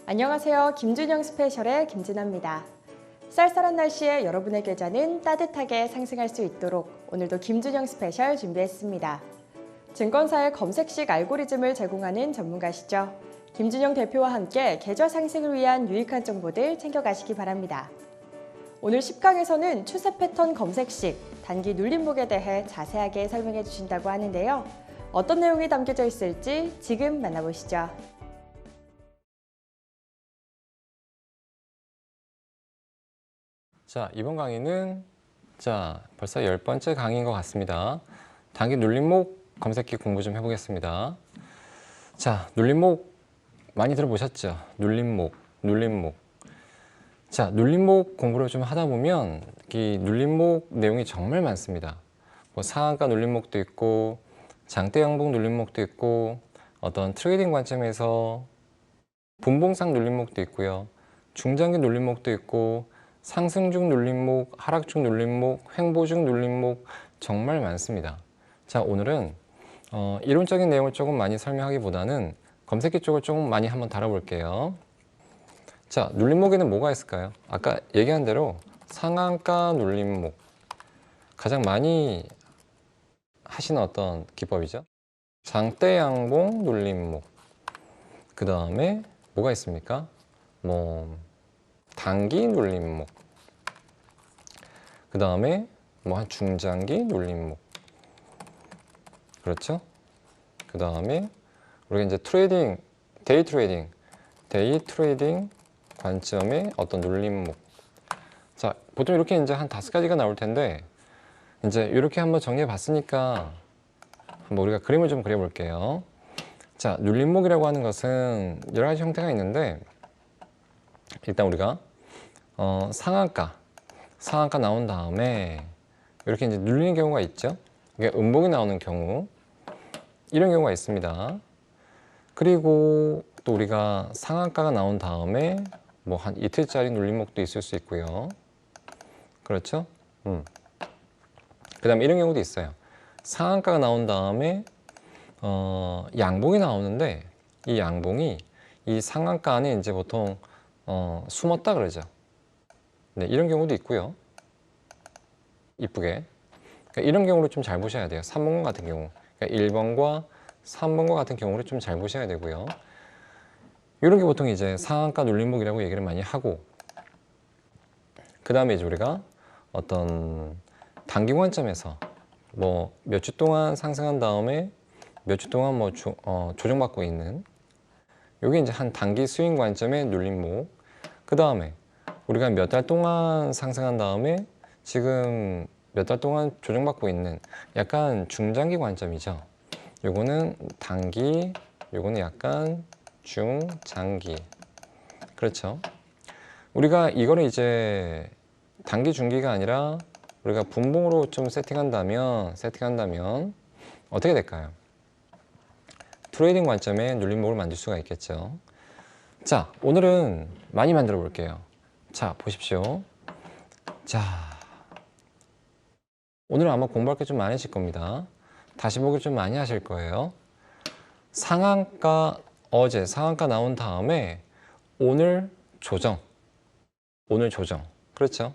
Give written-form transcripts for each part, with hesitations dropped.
안녕하세요. 김준영 스페셜의 김진아입니다. 쌀쌀한 날씨에 여러분의 계좌는 따뜻하게 상승할 수 있도록 오늘도 김준영 스페셜 준비했습니다. 증권사의 검색식 알고리즘을 제공하는 전문가시죠. 김준영 대표와 함께 계좌 상승을 위한 유익한 정보들 챙겨가시기 바랍니다. 오늘 10강에서는 추세 패턴 검색식, 단기 눌림목에 대해 자세하게 설명해 주신다고 하는데요. 어떤 내용이 담겨져 있을지 지금 만나보시죠. 자, 이번 강의는 벌써 10번째 강의인 것 같습니다. 단기 눌림목 검색기 공부 좀 해보겠습니다. 자, 눌림목 많이 들어보셨죠? 눌림목. 자, 눌림목 공부를 좀 하다 보면 이 눌림목 내용이 정말 많습니다. 뭐 상한가 눌림목도 있고 장대 양봉 눌림목도 있고 어떤 트레이딩 관점에서 분봉상 눌림목도 있고요. 중장기 눌림목도 있고 상승 중 눌림목, 하락 중 눌림목, 횡보 중 눌림목 정말 많습니다. 자, 오늘은 이론적인 내용을 조금 많이 설명하기보다는 검색기 쪽을 조금 많이 한번 다뤄볼게요. 자, 눌림목에는 뭐가 있을까요? 아까 얘기한 대로 상한가 눌림목 가장 많이 하시는 어떤 기법이죠. 장대 양봉 눌림목 그 다음에 뭐가 있습니까? 단기 눌림목 그 다음에 한 중장기 눌림목 그렇죠? 그 다음에 우리가 이제 데이 트레이딩 관점의 어떤 눌림목. 자, 보통 이렇게 이제 한 5가지가 나올 텐데 이제 이렇게 한번 정리해 봤으니까 한번 우리가 그림을 좀 그려 볼게요. 자, 눌림목이라고 하는 것은 여러 가지 형태가 있는데 일단 우리가 상한가 나온 다음에 이렇게 이제 눌리는 경우가 있죠. 이게 음봉이 나오는 경우 이런 경우가 있습니다. 그리고 또 우리가 상한가가 나온 다음에 한 이틀짜리 눌림목도 있을 수 있고요. 그렇죠? 그 다음에 이런 경우도 있어요. 상한가가 나온 다음에 양봉이 나오는데 이 양봉이 이 상한가 안에 이제 보통 숨었다 그러죠. 네, 이런 경우도 있고요. 이쁘게. 그러니까 이런 경우를 좀 잘 보셔야 돼요. 3번과 같은 경우. 그러니까 1번과 3번과 같은 경우를 좀 잘 보셔야 되고요. 이런 게 보통 이제 상한가 눌림목이라고 얘기를 많이 하고, 그 다음에 이제 우리가 어떤 단기 관점에서 몇 주 동안 상승한 다음에 몇 주 동안 조정받고 있는 이게 이제 한 단기 스윙 관점의 눌림목. 그 다음에 우리가 몇 달 동안 상승한 다음에 지금 몇 달 동안 조정받고 있는 약간 중장기 관점이죠. 요거는 단기, 요거는 약간 중장기. 그렇죠. 우리가 이거를 이제 단기, 중기가 아니라 우리가 분봉으로 좀 세팅한다면 어떻게 될까요? 트레이딩 관점의 눌림목을 만들 수가 있겠죠. 자, 오늘은 많이 만들어 볼게요. 자, 보십시오. 자, 오늘은 아마 공부할 게 좀 많으실 겁니다. 다시 보기를 좀 많이 하실 거예요. 어제 상한가 나온 다음에 오늘 조정. 그렇죠?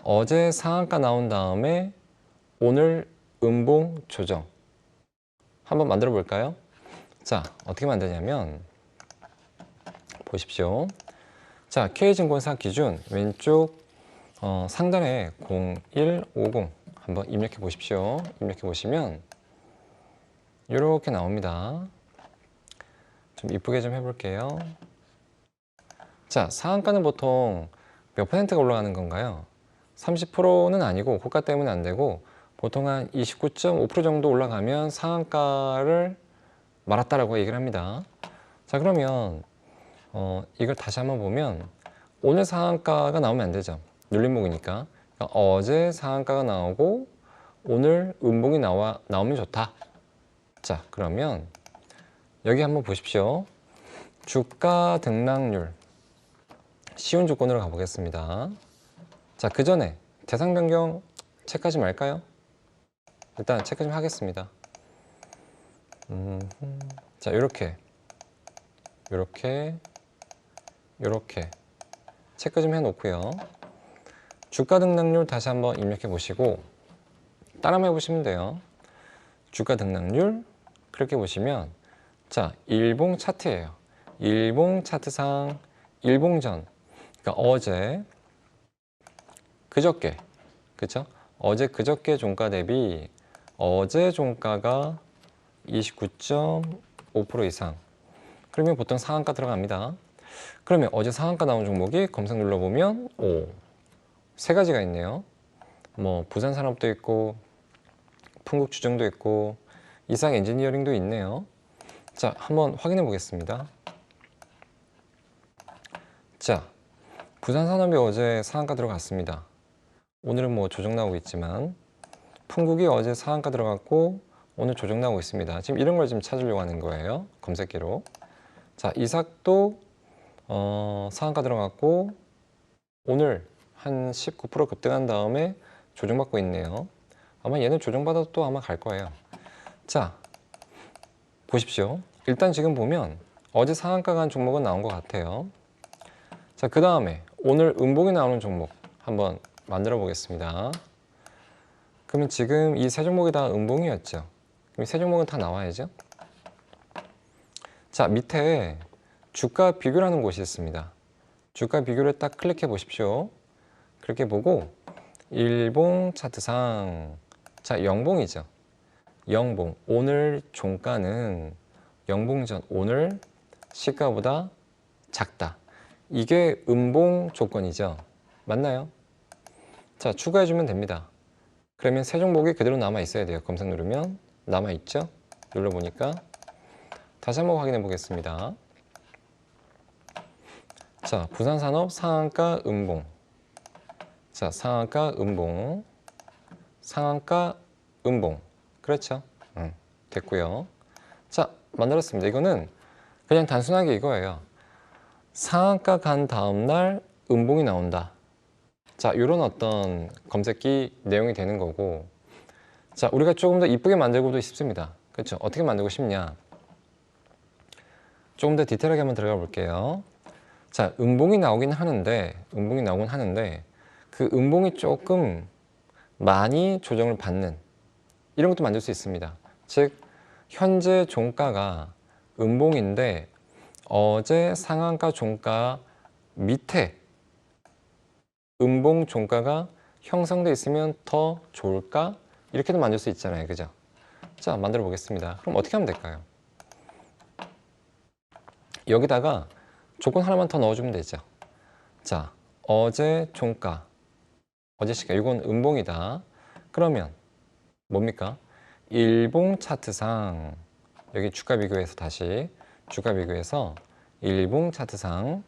어제 상한가 나온 다음에 오늘 음봉 조정. 한번 만들어 볼까요? 자, 어떻게 만드냐면 보십시오. 자, K증권사 기준 왼쪽 상단에 0150 한번 입력해 보십시오. 입력해 보시면 이렇게 나옵니다. 좀 이쁘게 좀 해볼게요. 자, 상한가는 보통 몇 퍼센트가 올라가는 건가요? 30%는 아니고 고가 때문에 안 되고 보통 한 29.5% 정도 올라가면 상한가를 말았다라고 얘기를 합니다. 자, 그러면 이걸 다시 한번 보면 오늘 상한가가 나오면 안 되죠. 눌림목이니까. 그러니까 어제 상한가가 나오고 오늘 음봉이 나오면 좋다. 자, 그러면 여기 한번 보십시오. 주가 등락률 쉬운 조건으로 가보겠습니다. 자, 그 전에 대상 변경 체크하지 말까요? 일단 체크 좀 하겠습니다. 자, 이렇게 이렇게 체크 좀 해놓고요. 주가 등락률 다시 한번 입력해 보시고 따라만 해보시면 돼요. 주가 등락률 그렇게 보시면 자, 일봉 차트예요. 일봉 차트상 일봉전, 그러니까 어제 그저께, 그쵸? 어제 그저께 종가 대비 어제 종가가 29.5% 이상. 그러면 보통 상한가 들어갑니다. 그러면 어제 상한가 나온 종목이 검색 눌러보면 세 가지가 있네요. 뭐 부산산업도 있고 풍국주정도 있고 이상 엔지니어링도 있네요. 자, 한번 확인해 보겠습니다. 자, 부산산업이 어제 상한가 들어갔습니다. 오늘은 뭐 조정 나오고 있지만 풍국이 어제 상한가 들어갔고 오늘 조정 나오고 있습니다. 지금 이런 걸 지금 찾으려고 하는 거예요. 검색기로. 자, 이삭도 상한가 들어갔고 오늘 한 19% 급등한 다음에 조정받고 있네요. 아마 얘는 조정받아도 또 아마 갈 거예요. 자, 보십시오. 일단 지금 보면 어제 상한가 간 종목은 나온 것 같아요. 자, 그 다음에 오늘 음봉이 나오는 종목 한번 만들어 보겠습니다. 그러면 지금 이 세 종목이 다 음봉이었죠. 그럼 이 세 종목은 다 나와야죠. 자, 밑에 주가 비교라는 곳이 있습니다. 주가 비교를 딱 클릭해 보십시오. 그렇게 보고 일봉 차트상 자, 영봉이죠. 영봉, 오늘 종가는 영봉전 오늘 시가보다 작다. 이게 음봉 조건이죠. 맞나요? 자, 추가해주면 됩니다. 그러면 세 종목이 그대로 남아 있어야 돼요. 검색 누르면 남아 있죠. 눌러보니까 다시 한번 확인해 보겠습니다. 자, 부산산업 상한가 음봉. 자, 상한가 음봉. 상한가 음봉. 그렇죠. 됐고요. 자, 만들었습니다. 이거는 그냥 단순하게 이거예요. 상한가 간 다음날 음봉이 나온다. 자, 이런 어떤 검색기 내용이 되는 거고, 자, 우리가 조금 더 이쁘게 만들고도 싶습니다. 그렇죠? 어떻게 만들고 싶냐? 조금 더 디테일하게 한번 들어가 볼게요. 자, 음봉이 나오긴 하는데, 그 음봉이 조금 많이 조정을 받는 이런 것도 만들 수 있습니다. 즉, 현재 종가가 음봉인데 어제 상한가 종가 밑에 음봉 종가가 형성돼 있으면 더 좋을까? 이렇게도 만들 수 있잖아요. 그죠? 자, 만들어 보겠습니다. 그럼 어떻게 하면 될까요? 여기다가 조건 하나만 더 넣어주면 되죠. 자, 어제 종가, 어제 시가, 이건 음봉이다. 그러면 뭡니까? 일봉 차트상, 여기 주가 비교해서 다시 주가 비교해서 일봉 차트상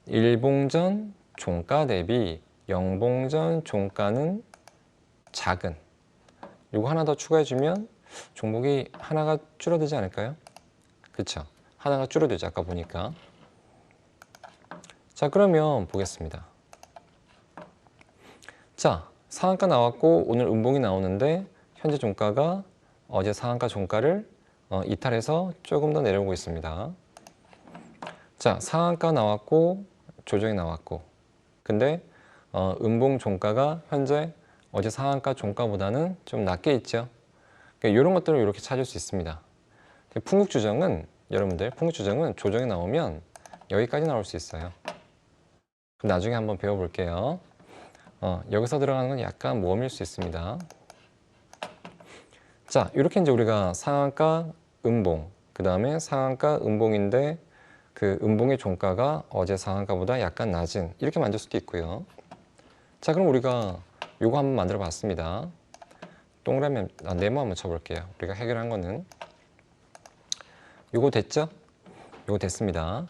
일봉전 종가 대비 영봉전 종가는 작은, 이거 하나 더 추가해주면 종목이 하나가 줄어들지 않을까요? 그쵸? 하나가 줄어들죠. 아까 보니까. 자, 그러면 보겠습니다. 자, 상한가 나왔고 오늘 음봉이 나오는데 현재 종가가 어제 상한가 종가를 이탈해서 조금 더 내려오고 있습니다. 자, 상한가 나왔고 조정이 나왔고, 근데 음봉 종가가 현재 어제 상한가 종가보다는 좀 낮게 있죠. 그러니까 이런 것들을 이렇게 찾을 수 있습니다. 풍국주정은 여러분들, 풍국주정은 조정이 나오면 여기까지 나올 수 있어요. 그럼 나중에 한번 배워볼게요. 여기서 들어가는 건 약간 모험일 수 있습니다. 자, 이렇게 이제 우리가 상한가 음봉, 그 다음에 상한가 음봉인데 그 음봉의 종가가 어제 상한가보다 약간 낮은, 이렇게 만들 수도 있고요. 자, 그럼 우리가 요거 한번 만들어 봤습니다. 동그라미 네모 한번 쳐볼게요. 우리가 해결한 거는 요거 됐죠? 요거 됐습니다.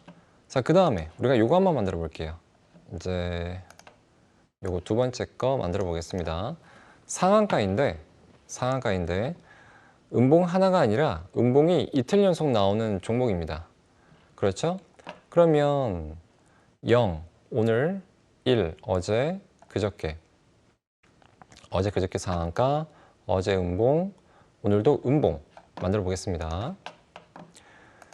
자, 그 다음에 우리가 요거 한번 만들어 볼게요. 이제 요거 두 번째 거 만들어 보겠습니다. 상한가인데 음봉 하나가 아니라 음봉이 이틀 연속 나오는 종목입니다. 그렇죠? 그러면 0, 오늘, 1, 어제, 그저께 상한가, 어제 음봉, 오늘도 음봉 만들어 보겠습니다.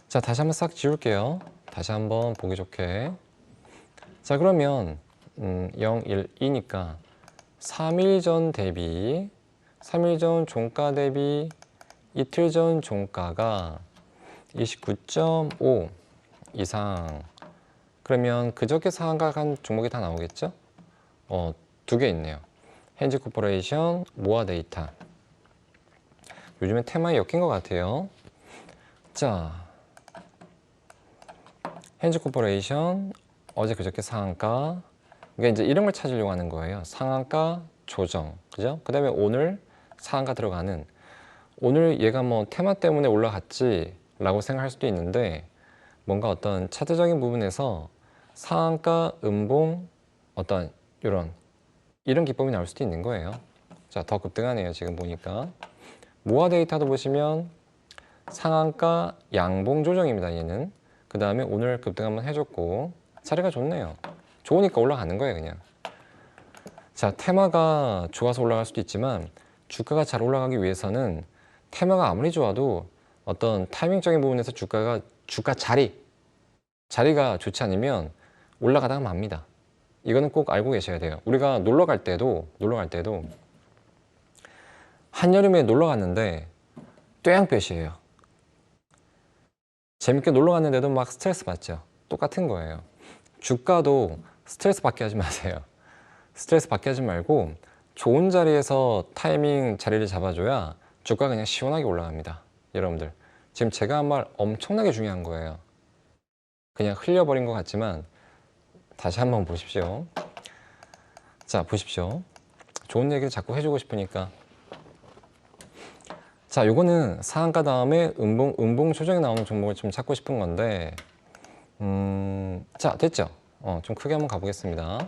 자, 다시 한번 싹 지울게요. 다시 한번 보기 좋게. 자, 그러면 0, 1, 2니까 3일 전 대비 3일 전 종가 대비 이틀 전 종가가 29.5 이상. 그러면 그저께 상한가한 종목이 다 나오겠죠? 두 개 있네요. 현지코퍼레이션, 모아데이터. 요즘엔 테마에 엮인 것 같아요. 자, 현지코퍼레이션, 어제 그저께 상한가. 그러니까 이제 이런 걸 찾으려고 하는 거예요. 상한가 조정, 그죠? 그 다음에 오늘 상한가 들어가는, 오늘 얘가 뭐 테마 때문에 올라갔지 라고 생각할 수도 있는데, 뭔가 어떤 차트적인 부분에서 상한가 음봉 어떤 이런 기법이 나올 수도 있는 거예요. 자, 더 급등하네요. 지금 보니까 모아 데이터도 보시면 상한가 양봉 조정입니다. 얘는. 그 다음에 오늘 급등 한번 해줬고 자리가 좋네요. 좋으니까 올라가는 거예요, 그냥. 자, 테마가 좋아서 올라갈 수도 있지만 주가가 잘 올라가기 위해서는 테마가 아무리 좋아도 어떤 타이밍적인 부분에서 주가 자리가 좋지 않으면 올라가다가 맙니다. 이거는 꼭 알고 계셔야 돼요. 우리가 놀러 갈 때도 한여름에 놀러 갔는데 뙤양볕이에요. 재밌게 놀러 갔는데도 막 스트레스 받죠. 똑같은 거예요. 주가도 스트레스 받게 하지 마세요. 스트레스 받게 하지 말고 좋은 자리에서 타이밍 자리를 잡아줘야 주가가 그냥 시원하게 올라갑니다. 여러분들, 지금 제가 한 말 엄청나게 중요한 거예요. 그냥 흘려버린 것 같지만 다시 한번 보십시오. 자, 보십시오. 좋은 얘기를 자꾸 해주고 싶으니까. 자, 요거는 상한가 다음에 음봉 조정이 나오는 종목을 좀 찾고 싶은 건데, 자, 됐죠? 좀 크게 한번 가보겠습니다.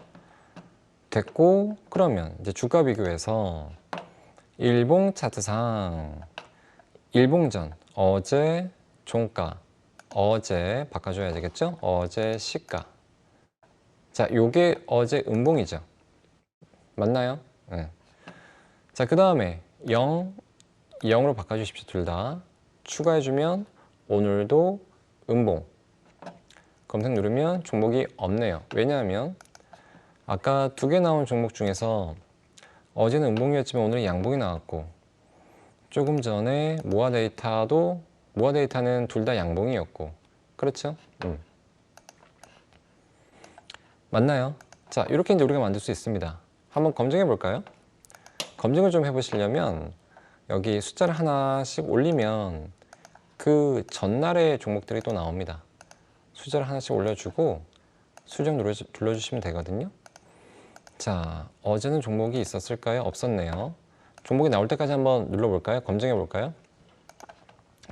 됐고, 그러면 이제 주가 비교해서 일봉 차트상 일봉전 어제 종가, 어제 바꿔줘야 되겠죠? 어제 시가. 자, 요게 어제 음봉이죠. 맞나요? 네. 자, 그 다음에 0으로 바꿔주십시오. 둘 다. 추가해주면 오늘도 음봉. 검색 누르면 종목이 없네요. 왜냐하면 아까 두 개 나온 종목 중에서 어제는 음봉이었지만 오늘은 양봉이 나왔고, 조금 전에 모아데이터는 둘 다 양봉이었고, 그렇죠? 맞나요? 자, 이렇게 이제 우리가 만들 수 있습니다. 한번 검증해 볼까요? 검증을 좀 해보시려면 여기 숫자를 하나씩 올리면 그 전날의 종목들이 또 나옵니다. 숫자를 하나씩 올려주고 수정 눌러주시면 되거든요. 자, 어제는 종목이 있었을까요? 없었네요. 종목이 나올 때까지 한번 눌러볼까요? 검증해 볼까요?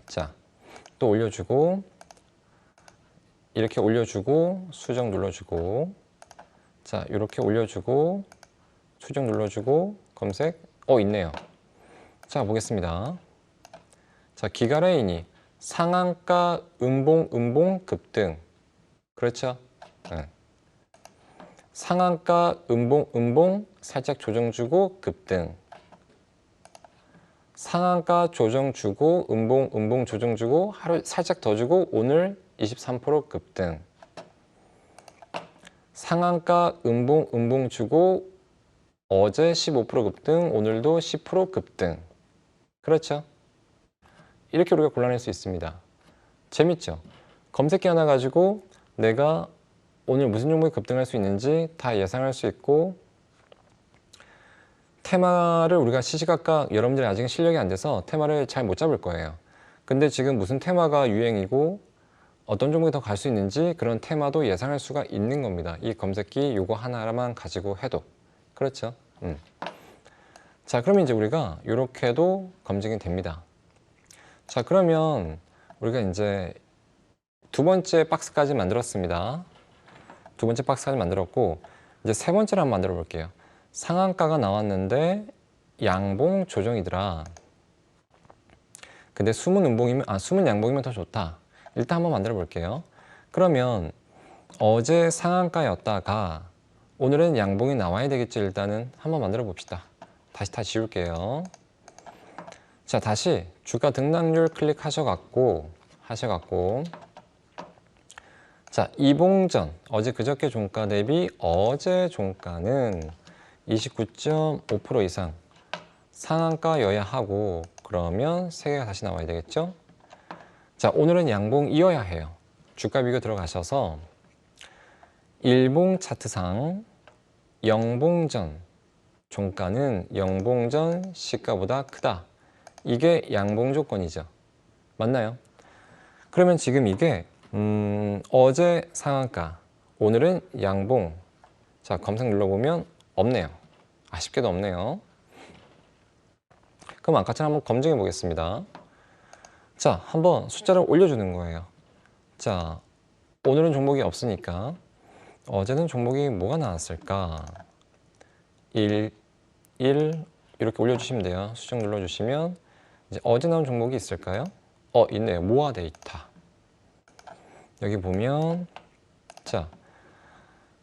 자, 또 올려주고, 이렇게 올려주고 수정 눌러주고, 자, 이렇게 올려주고 수정 눌러주고 검색. 있네요. 자, 보겠습니다. 자, 기가레인이 상한가 음봉 급등. 그렇죠? 네. 상한가 음봉 살짝 조정 주고 급등. 상한가 조정 주고 음봉 조정 주고 하루 살짝 더 주고 오늘 23% 급등. 상한가 음봉 주고 어제 15% 급등, 오늘도 10% 급등. 그렇죠? 이렇게 우리가 골라낼 수 있습니다. 재밌죠? 검색기 하나 가지고 내가 오늘 무슨 종목이 급등할 수 있는지 다 예상할 수 있고, 테마를 우리가 시시각각, 여러분들이 아직 실력이 안 돼서 테마를 잘 못 잡을 거예요. 근데 지금 무슨 테마가 유행이고 어떤 종목이 더 갈 수 있는지 그런 테마도 예상할 수가 있는 겁니다. 이 검색기 요거 하나만 가지고 해도. 그렇죠? 자, 그러면 이제 우리가 이렇게도 검증이 됩니다. 자, 그러면 우리가 이제 두 번째 박스까지 만들었습니다. 두 번째 박스까지 만들었고, 이제 세 번째를 한번 만들어 볼게요. 상한가가 나왔는데 양봉 조정이더라. 근데 숨은 양봉이면 더 좋다. 일단 한번 만들어 볼게요. 그러면 어제 상한가였다가 오늘은 양봉이 나와야 되겠죠. 일단은 한번 만들어 봅시다. 다시 다 지울게요. 자, 다시 주가 등락률 클릭하셔갖고 자, 이봉전 어제 그저께 종가 대비 어제 종가는 29.5% 이상 상한가여야 하고, 그러면 세 개가 다시 나와야 되겠죠? 자, 오늘은 양봉이어야 해요. 주가 비교 들어가셔서 일봉 차트상 영봉전 종가는 영봉전 시가보다 크다. 이게 양봉 조건이죠. 맞나요? 그러면 지금 이게 어제 상한가, 오늘은 양봉. 자, 검색 눌러보면 없네요. 아쉽게도 없네요. 그럼 아까처럼 한번 검증해 보겠습니다. 자, 한번 숫자를 올려주는 거예요. 자, 오늘은 종목이 없으니까 어제는 종목이 뭐가 나왔을까? 1, 1 이렇게 올려주시면 돼요. 수정 눌러주시면 이제 어제 나온 종목이 있을까요? 있네요. 모아 데이터. 여기 보면 자,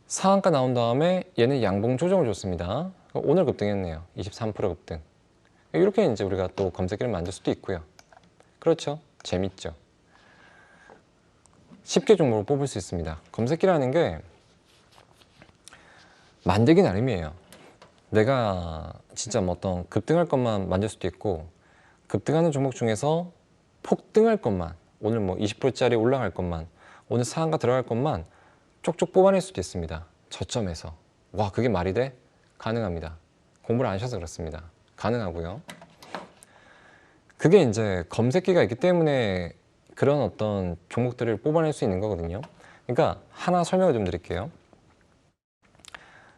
상한가 나온 다음에 얘는 양봉 조정을 줬습니다. 오늘 급등했네요. 23% 급등. 이렇게 이제 우리가 또 검색기를 만들 수도 있고요. 그렇죠? 재밌죠? 쉽게 종목을 뽑을 수 있습니다. 검색기라는 게 만들기 나름이에요. 내가 진짜 뭐 어떤 급등할 것만 만들 수도 있고, 급등하는 종목 중에서 폭등할 것만, 오늘 뭐 20%짜리 올라갈 것만, 오늘 상한가 들어갈 것만 쪽쪽 뽑아낼 수도 있습니다. 저점에서. 와, 그게 말이 돼? 가능합니다. 공부를 안 하셔서 그렇습니다. 가능하고요. 그게 이제 검색기가 있기 때문에 그런 어떤 종목들을 뽑아낼 수 있는 거거든요. 그러니까 하나 설명을 좀 드릴게요.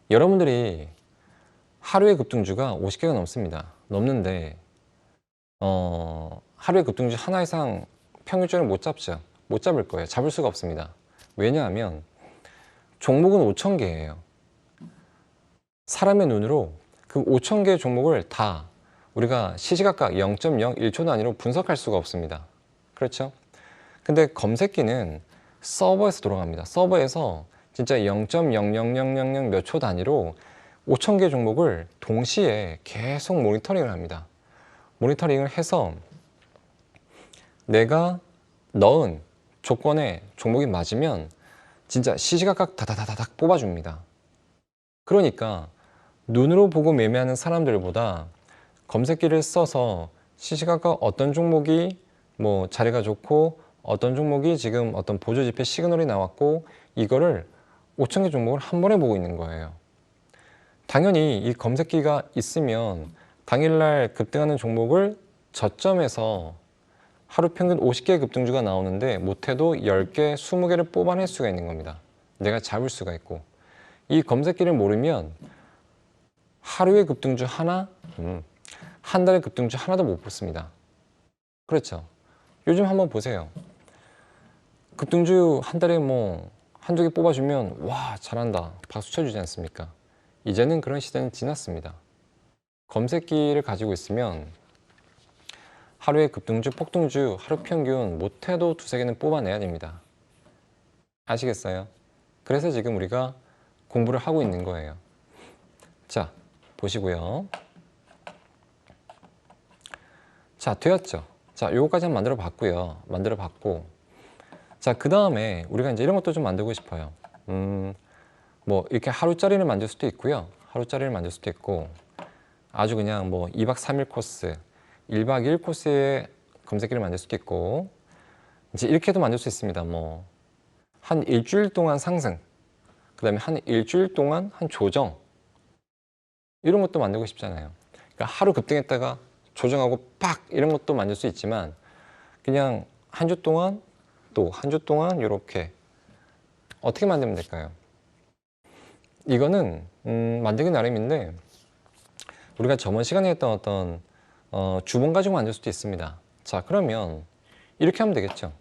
여러분들이 하루의 급등주가 50개가 넘습니다. 넘는데 하루의 급등주 하나 이상 평균적으로 못 잡죠. 못 잡을 거예요. 잡을 수가 없습니다. 왜냐하면 종목은 5,000개예요. 사람의 눈으로 그 5,000개의 종목을 다 우리가 시시각각 0.01초 단위로 분석할 수가 없습니다. 그렇죠? 근데 검색기는 서버에서 돌아갑니다. 서버에서 진짜 0.00000 몇 초 단위로 5,000개 종목을 동시에 계속 모니터링을 합니다. 모니터링을 해서 내가 넣은 조건에 종목이 맞으면 진짜 시시각각 다다다닥 뽑아줍니다. 그러니까 눈으로 보고 매매하는 사람들보다 검색기를 써서 시시각각 어떤 종목이 뭐 자리가 좋고 어떤 종목이 지금 어떤 보조지표 시그널이 나왔고, 이거를 5,000개 종목을 한 번에 보고 있는 거예요. 당연히 이 검색기가 있으면 당일날 급등하는 종목을 저점에서 하루 평균 50개의 급등주가 나오는데 못해도 10개, 20개를 뽑아낼 수가 있는 겁니다. 내가 잡을 수가 있고. 이 검색기를 모르면 하루의 급등주 하나, 한 달의 급등주 하나도 못 뽑습니다. 그렇죠? 요즘 한번 보세요. 급등주 한 달에 뭐 한두 개 뽑아주면 와, 잘한다, 박수 쳐주지 않습니까? 이제는 그런 시대는 지났습니다. 검색기를 가지고 있으면 하루에 급등주, 폭등주, 하루 평균 못해도 두세 개는 뽑아내야 됩니다. 아시겠어요? 그래서 지금 우리가 공부를 하고 있는 거예요. 자, 보시고요. 자, 되었죠? 자, 요거까지 한번 만들어 봤고요. 만들어 봤고, 자, 그 다음에 우리가 이제 이런 것도 좀 만들고 싶어요. 뭐 이렇게 하루짜리를 만들 수도 있고요. 하루짜리를 만들 수도 있고, 아주 그냥 뭐 2박 3일 코스, 1박 2일 코스의 검색기를 만들 수도 있고, 이제 이렇게도 만들 수 있습니다. 뭐 한 일주일 동안 상승, 그 다음에 한 일주일 동안 한 조정, 이런 것도 만들고 싶잖아요. 그러니까 하루 급등했다가 조정하고 팍 이런 것도 만들 수 있지만, 그냥 한 주 동안 또 한 주 동안 이렇게 어떻게 만들면 될까요? 이거는 만들기 나름인데, 우리가 저번 시간에 했던 어떤 주봉 가지고 만들 수도 있습니다. 자, 그러면 이렇게 하면 되겠죠.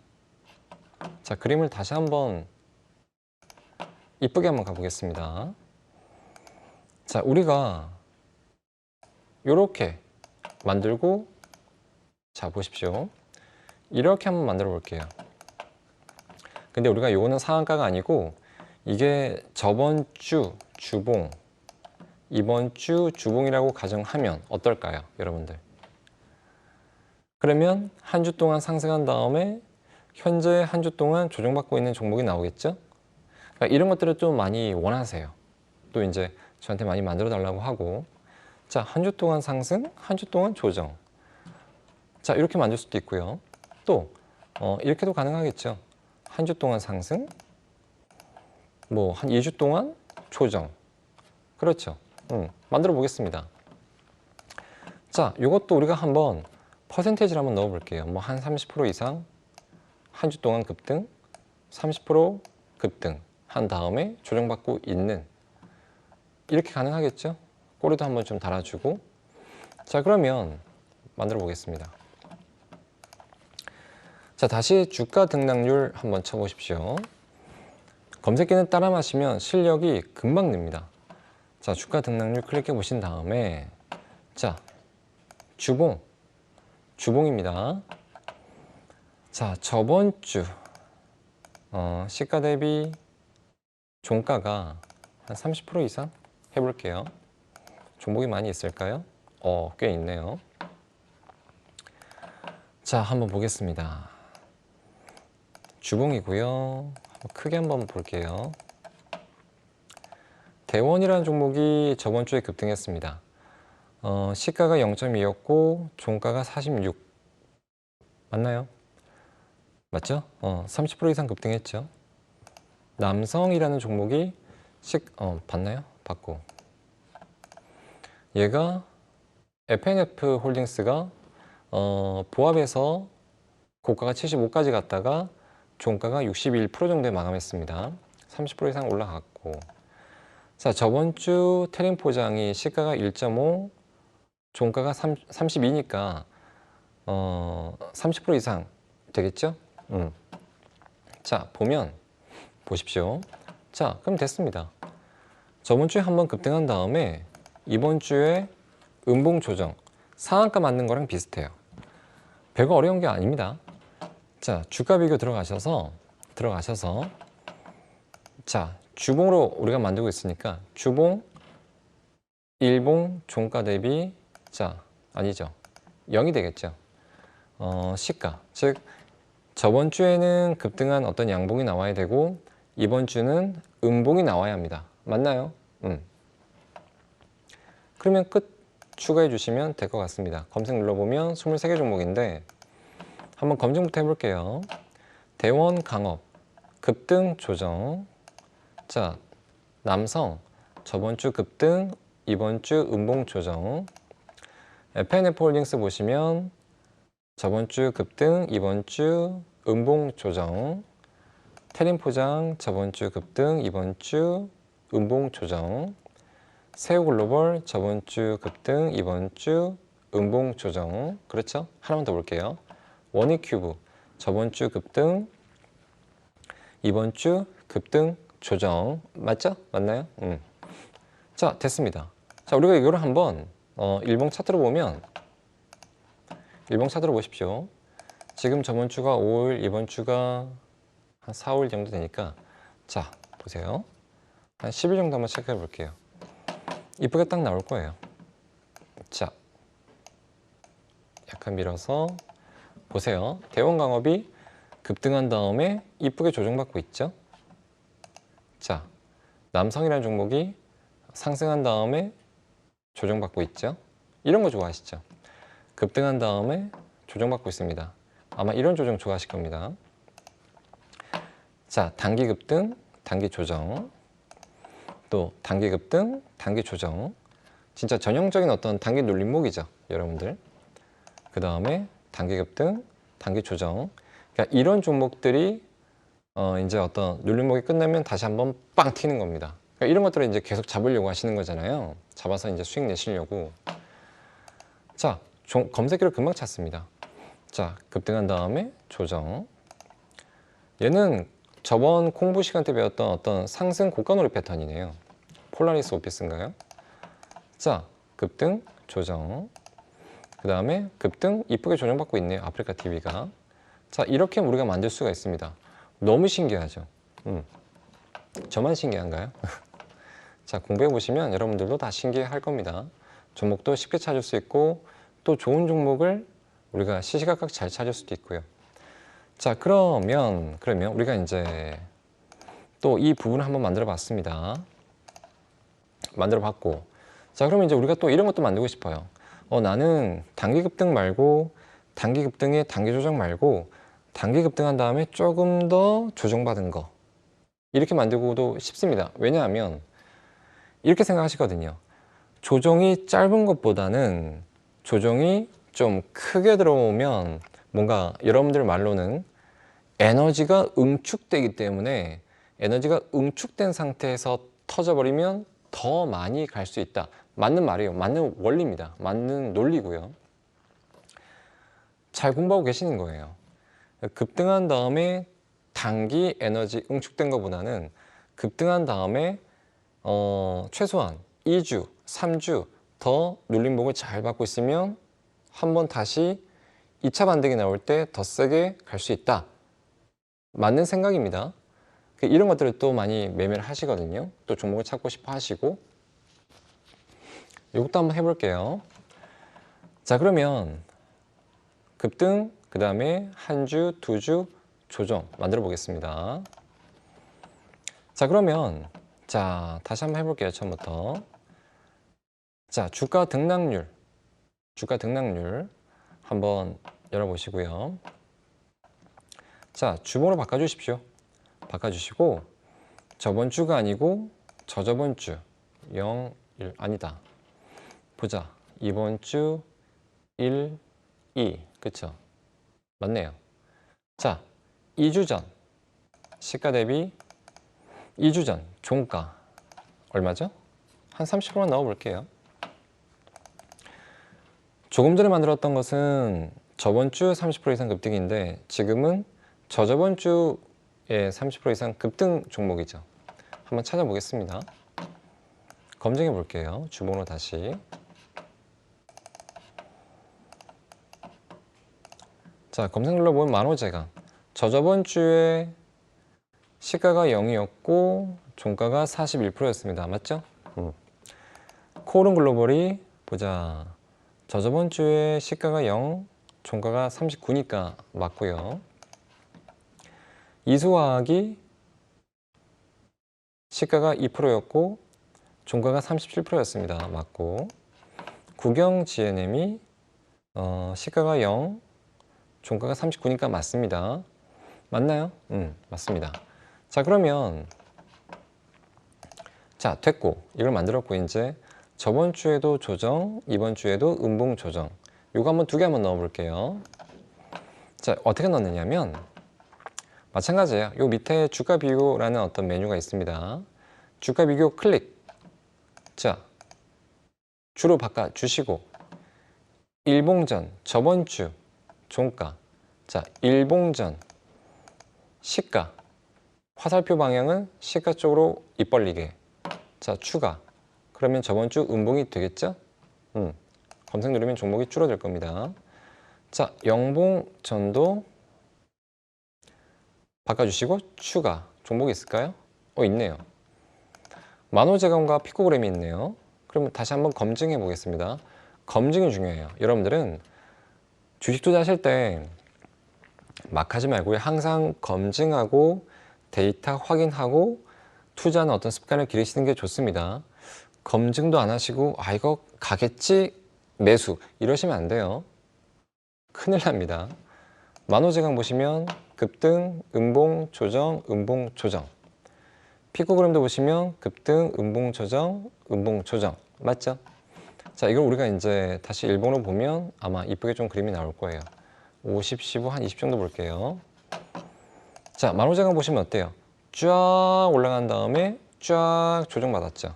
자, 그림을 다시 한번 이쁘게 한번 가보겠습니다. 자, 우리가 이렇게 만들고, 자, 보십시오. 이렇게 한번 만들어 볼게요. 근데 우리가 이거는 상한가가 아니고 이게 저번 주 주봉, 이번 주 주봉이라고 가정하면 어떨까요, 여러분들? 그러면 한 주 동안 상승한 다음에 현재 한 주 동안 조정받고 있는 종목이 나오겠죠? 그러니까 이런 것들을 좀 많이 원하세요. 또 이제 저한테 많이 만들어 달라고 하고, 자, 한 주 동안 상승, 한 주 동안 조정. 자, 이렇게 만들 수도 있고요. 또 이렇게도 가능하겠죠. 한 주 동안 상승, 뭐 한 2주 동안 조정. 그렇죠. 만들어 보겠습니다. 자, 이것도 우리가 한번 퍼센테이지를 한번 넣어 볼게요. 뭐 한 30% 이상 한 주 동안 급등, 30% 급등 한 다음에 조정받고 있는, 이렇게 가능하겠죠? 꼬리도 한번 좀 달아주고. 자, 그러면 만들어 보겠습니다. 자, 다시 주가 등락률 한번 쳐보십시오. 검색기는 따라 마시면 실력이 금방 납니다. 자, 주가 등락률 클릭해 보신 다음에, 자, 주봉입니다. 자, 저번 주 시가 대비 종가가 한 30% 이상 해볼게요. 종목이 많이 있을까요? 꽤 있네요. 자, 한번 보겠습니다. 주봉이고요. 크게 한번 볼게요. 대원이라는 종목이 저번 주에 급등했습니다. 시가가 0.2였고 종가가 46 맞나요? 맞죠? 30% 이상 급등했죠. 남성이라는 종목이 봤나요? 봤고, 얘가 FNF 홀딩스가 보합에서 고가가 75까지 갔다가 종가가 61% 정도에 마감했습니다. 30% 이상 올라갔고, 자, 저번 주 태림 포장이 시가가 1.5, 종가가 32니까 30% 이상 되겠죠? 자, 보십시오. 자, 그럼 됐습니다. 저번 주에 한번 급등한 다음에 이번 주에 음봉 조정, 상한가 맞는 거랑 비슷해요. 별거 어려운 게 아닙니다. 자, 주가 비교 들어가셔서 자, 주봉으로 우리가 만들고 있으니까 주봉, 일봉, 종가 대비, 자, 아니죠. 0이 되겠죠. 시가, 즉 저번 주에는 급등한 어떤 양봉이 나와야 되고 이번 주는 음봉이 나와야 합니다. 맞나요? 그러면 끝 추가해 주시면 될 것 같습니다. 검색 눌러보면 23개 종목인데 한번 검증부터 해볼게요. 대원 강업, 급등 조정. 자, 남성, 저번 주 급등, 이번 주 음봉 조정. FNF 홀딩스 보시면 저번 주 급등, 이번 주 음봉 조정. 태림 포장, 저번 주 급등, 이번 주 음봉 조정. 세우 글로벌, 저번 주 급등, 이번 주 음봉 조정. 그렇죠? 하나만 더 볼게요. 원익큐브, 저번 주 급등, 이번 주 급등 조정. 맞죠? 맞나요? 자, 됐습니다. 자, 우리가 이거를 한번 일봉 차트로 보면, 일봉 차트로 보십시오. 지금 저번 주가 5일, 이번 주가 한 4, 5일 정도 되니까, 자, 보세요. 한 10일 정도 한번 체크해 볼게요. 이쁘게 딱 나올 거예요. 자, 약간 밀어서 보세요. 대원강업이 급등한 다음에 이쁘게 조정받고 있죠. 자, 남성이라는 종목이 상승한 다음에 조정받고 있죠. 이런 거 좋아하시죠? 급등한 다음에 조정받고 있습니다. 아마 이런 조정 좋아하실 겁니다. 자, 단기 급등, 단기 조정. 또 단기 급등, 단기 조정. 진짜 전형적인 어떤 단기 눌림목이죠, 여러분들. 그 다음에 단기 급등, 단기 조정. 그러니까 이런 종목들이 이제 어떤 눌림목이 끝나면 다시 한번 빵 튀는 겁니다. 그러니까 이런 것들을 이제 계속 잡으려고 하시는 거잖아요. 잡아서 이제 수익 내시려고. 자, 검색기를 금방 찾습니다. 자, 급등한 다음에 조정. 얘는 저번 공부 시간 때 배웠던 어떤 상승 고가놀이 패턴이네요. 폴라리스 오피스인가요? 자, 급등, 조정. 그 다음에 급등, 이쁘게 조정받고 있네요. 아프리카 TV가. 자, 이렇게 우리가 만들 수가 있습니다. 너무 신기하죠? 저만 신기한가요? 자, 공부해 보시면 여러분들도 다 신기할 겁니다. 종목도 쉽게 찾을 수 있고 또 좋은 종목을 우리가 시시각각 잘 찾을 수도 있고요. 자, 그러면 우리가 이제 또 이 부분을 한번 만들어 봤습니다. 만들어 봤고, 자, 그러면 이제 우리가 또 이런 것도 만들고 싶어요. 나는 단기 급등 말고, 단기 급등에 단기 조정 말고, 단기 급등한 다음에 조금 더 조정받은 거, 이렇게 만들고도 싶습니다. 왜냐하면 이렇게 생각하시거든요. 조정이 짧은 것보다는 조정이 좀 크게 들어오면 뭔가 여러분들 말로는 에너지가 응축되기 때문에, 에너지가 응축된 상태에서 터져버리면 더 많이 갈 수 있다. 맞는 말이에요. 맞는 원리입니다. 맞는 논리고요. 잘 공부하고 계시는 거예요. 급등한 다음에 단기 에너지 응축된 것보다는 급등한 다음에 최소한 2주, 3주 더 눌림목을 잘 받고 있으면 한번 다시 2차 반등이 나올 때 더 세게 갈 수 있다. 맞는 생각입니다. 이런 것들을 또 많이 매매를 하시거든요. 또 종목을 찾고 싶어 하시고. 이것도 한번 해볼게요. 자, 그러면 급등, 그 다음에 한 주, 두 주 조정 만들어 보겠습니다. 자, 그러면 자, 다시 한번 해볼게요. 처음부터. 자, 주가 등락률 한번 열어보시고요. 자, 주봉으로 바꿔주십시오. 바꿔주시고, 저번 주가 아니고 저저번 주 0, 1 아니다. 보자. 이번 주 1, 2 그쵸? 맞네요. 자, 2주 전 시가 대비 2주 전 종가 얼마죠? 한 30%만 넣어볼게요. 조금 전에 만들었던 것은 저번 주 30% 이상 급등인데 지금은 저저번 주에 30% 이상 급등 종목이죠. 한번 찾아보겠습니다. 검증해 볼게요. 주봉으로 다시. 자, 검색 눌러보면 만호제강. 저저번 주에 시가가 0이었고 종가가 41%였습니다. 맞죠? 코오른 글로벌이 보자. 저저번 주에 시가가 0, 종가가 39니까 맞고요. 이수화학이 시가가 2%였고 종가가 37%였습니다. 맞고. 국영 GNM이 시가가 0, 종가가 39니까 맞습니다. 맞나요? 맞습니다. 자, 그러면 자, 됐고 이걸 만들었고 이제 저번 주에도 조정, 이번 주에도 음봉 조정. 이거 한번 두 개 한번 넣어 볼게요. 자, 어떻게 넣느냐면 마찬가지예요. 요 밑에 주가 비교라는 어떤 메뉴가 있습니다. 주가 비교 클릭. 자, 주로 바꿔 주시고 일봉전 저번 주 종가. 자, 일봉전 시가. 화살표 방향은 시가 쪽으로 입 벌리게. 자, 추가. 그러면 저번 주 음봉이 되겠죠? 검색 누르면 종목이 줄어들 겁니다. 자, 영봉전도 바꿔주시고 추가. 종목이 있을까요? 있네요. 만호제감과 피코그램이 있네요. 그러면 다시 한번 검증해 보겠습니다. 검증이 중요해요. 여러분들은 주식 투자하실 때 막 하지 말고요. 항상 검증하고 데이터 확인하고 투자하는 어떤 습관을 기르시는 게 좋습니다. 검증도 안 하시고 이거 가겠지 매수 이러시면 안 돼요. 큰일 납니다. 만호제강 보시면 급등, 음봉, 조정, 음봉, 조정. 피코그램도 보시면 급등, 음봉, 조정, 음봉, 조정. 맞죠? 자, 이걸 우리가 이제 다시 일봉으로 보면 아마 이쁘게 좀 그림이 나올 거예요. 50, 15, 한 20 정도 볼게요. 자, 만호제강 보시면 어때요? 쫙 올라간 다음에 쫙 조정받았죠.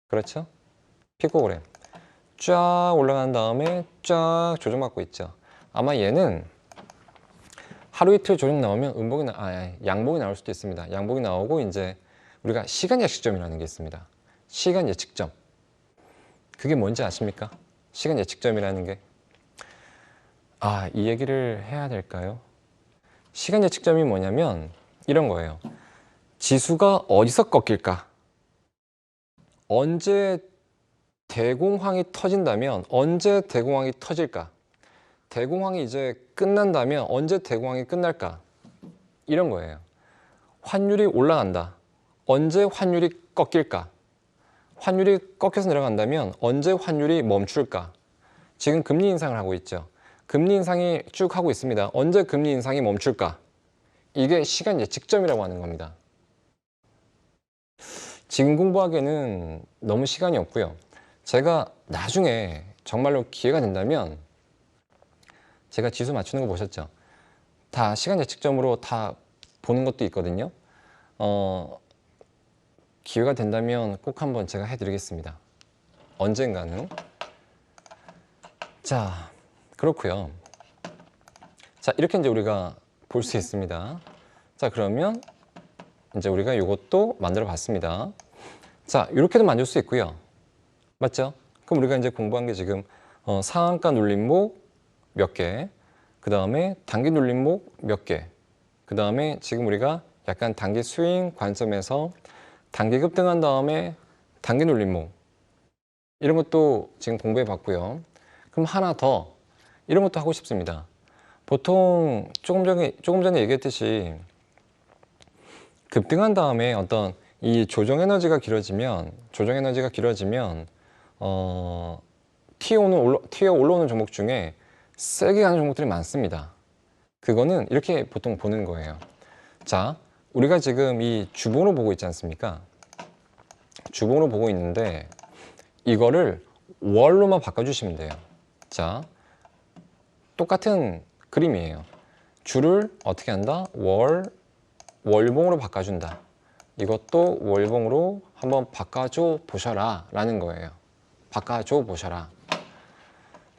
그렇죠? 피코그램 쫙 올라간 다음에 쫙 조정받고 있죠. 아마 얘는 하루 이틀 조정 나오면 양봉이 나올 수도 있습니다. 양봉이 나오고 이제 우리가 시간 예측점이라는 게 있습니다. 시간 예측점. 그게 뭔지 아십니까? 시간 예측점이라는 게 이 얘기를 해야 될까요? 시간 예측점이 뭐냐면 이런 거예요. 지수가 어디서 꺾일까? 언제 대공황이 터진다면 언제 대공황이 터질까? 대공황이 이제 끝난다면 언제 대공황이 끝날까? 이런 거예요. 환율이 올라간다. 언제 환율이 꺾일까? 환율이 꺾여서 내려간다면 언제 환율이 멈출까? 지금 금리 인상을 하고 있죠. 금리 인상이 쭉 하고 있습니다. 언제 금리 인상이 멈출까? 이게 시간 예측점이라고 하는 겁니다. 지금 공부하기에는 너무 시간이 없고요. 제가 나중에 정말로 기회가 된다면 제가 지수 맞추는 거 보셨죠? 다 시간 예측점으로 다 보는 것도 있거든요. 기회가 된다면 꼭 한번 제가 해드리겠습니다. 언젠가는. 자, 그렇고요. 자, 이렇게 이제 우리가 볼 수 있습니다. 자, 그러면 이제 우리가 이것도 만들어 봤습니다. 자, 이렇게도 만들 수 있고요. 맞죠? 그럼 우리가 이제 공부한 게 지금 상한가 눌림목 몇 개, 그 다음에 단기 눌림목 몇 개, 그 다음에 지금 우리가 약간 단기 스윙 관점에서 단기 급등한 다음에 단기 눌림목 이런 것도 지금 공부해 봤고요. 그럼 하나 더 이런 것도 하고 싶습니다. 보통 조금 전에 얘기했듯이 급등한 다음에 어떤 이 조정 에너지가 길어지면 튀어 올라오는 종목 중에 세게 가는 종목들이 많습니다. 그거는 이렇게 보통 보는 거예요. 자, 우리가 지금 이 주봉으로 보고 있지 않습니까? 주봉으로 보고 있는데 이거를 월로만 바꿔주시면 돼요. 자, 똑같은 그림이에요. 주를 어떻게 한다? 월봉으로 바꿔준다. 이것도 월봉으로 한번 바꿔줘 보셔라 라는 거예요. 바꿔줘 보셔라.